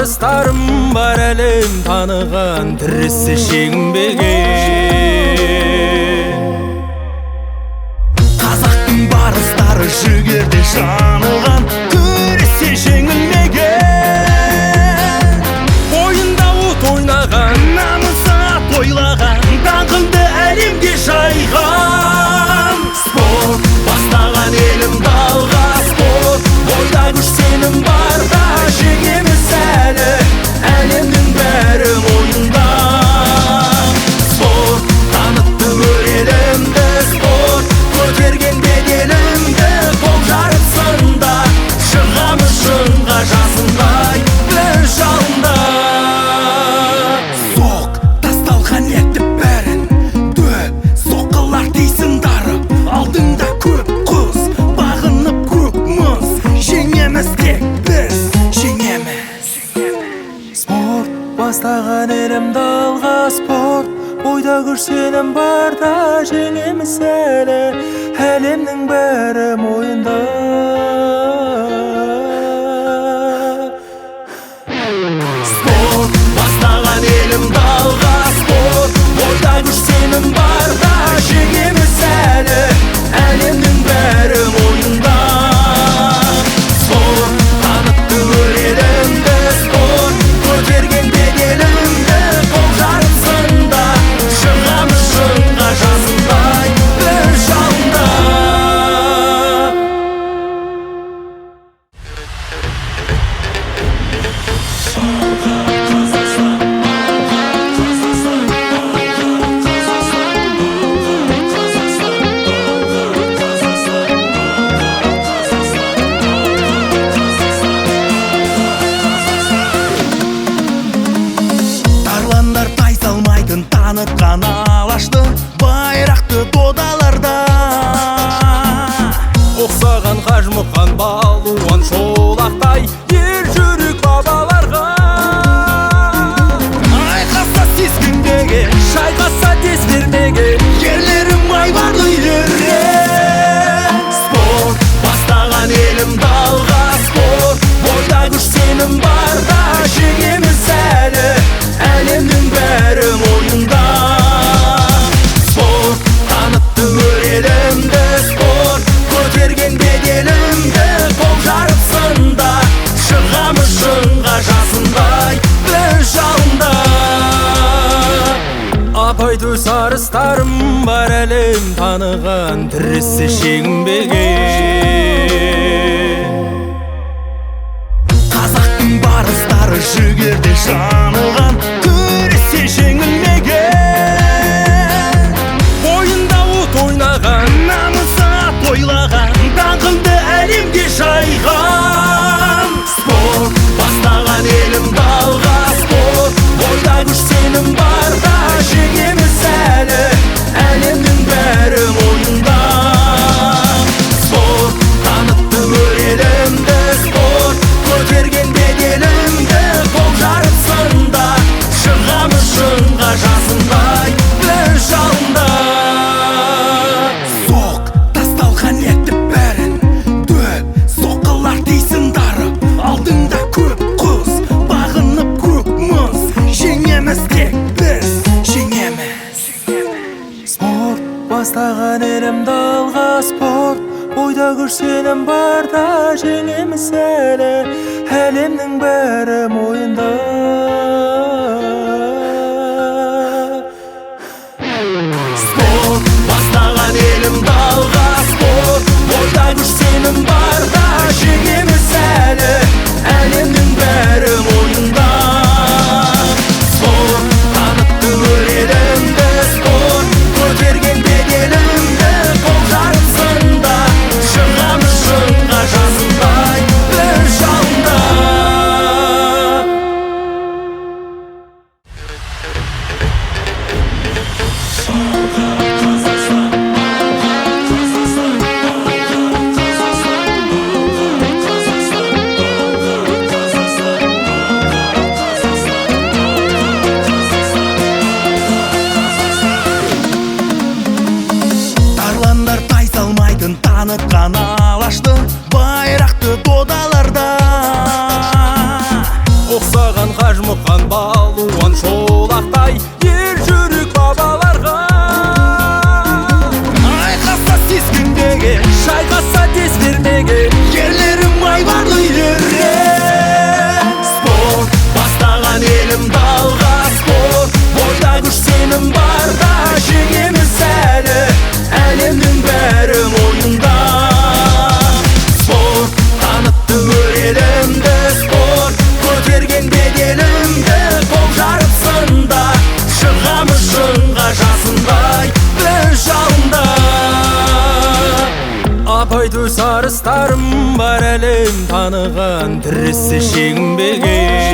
жарыстарым бар, әлем таныған тірісі шегінбеген. Қазақтың барыстары жігерде жанылған, күресте жеңілмеген. Ойында от ойнаған, намысы ат ойлаған, даңқыңды әлемге жайған. Спорт бастаған елімді алға, спорт ойда күш сенім барда, жеңеміз әлі әлемнің бәрі мойнында. Спорт танытты өр елімді, спорт көтерген беделімді, қол жарып сында шығамыз шыңға жасындай бір жалында. Соқ тасталған етті бәрін дөп, соққылар дейсін дарып, алдыңда көп құз, бағынып көк мұз, жеңеміз тек біз, жеңеміз. спорт бастаған елімді алға, спорт ойда күш сенім барда, жеңеміз әлі әлемнің бәрі мойында. Спорт бастаған елімді алға, спорт ойда күш сенім барда, жеңеміз әлі әлемнің бәрі мойнында. Спорт танытты өр елімді, спорт көтерген беделімді, қол жарып сында шығамыз шыңға жасындай бір жалында. Тарландар тайсалмайтын танытқан алашты, байрақты додаларда. Оқсаған қажымұқан балуан шолақтай, ер жүрек бабаларға. Айқаса сескенбеген, Шайқаса тез бермеген, ерлерім айбарлы ерлер. Спорт бастаған елімді алға, спорт ойда күш сенім барда, жеңеміз әлі әлемнің бәрі мойнында. Спорт танытты өр елімді, спорт көтерген беделімді, қол жарып сында шығамыз шыңға жасындай бір жалында. апай төс арыстарым бар, әлем таныған тірісі шегінбеген. Қазақтың барыстары жігерде жанылған, күресте жеңілмеген. Ойында от ойнаған, намысы ат ойлаған, даңқыңды әлемге жайған. Спорт бастаған елімді алға, спорт ойда күш сенім барда, жеңеміз әлі әлемнің бәрі мойнында. Спорт танытты өр елімді, спорт көтерген беделімді, қол жарып сында шығамыз шыңға жасындай бір жалында. Соқ тасталған етті бәрін дөп, соққылар дейсін дарып, алдыңда көп құз, бағынып көк мұз, жеңеміз тек біз, жеңеміз. спорт бастаған елімді алға, спорт ойда күш сенім барда, жеңеміз әлі әлемнің бәрі мойында. Спорт бастаған елімді алға, спорт ойда күш сенім барда, жеңеміз әлі әлемнің бәрі мойнында. Спорт танытты өр елімді, спорт көтерген беделімді, қол жарып сында шығамыз шыңға жасындай бір жалында. Қойды сарыстарым бар әлем таныған тірісі шегінбеген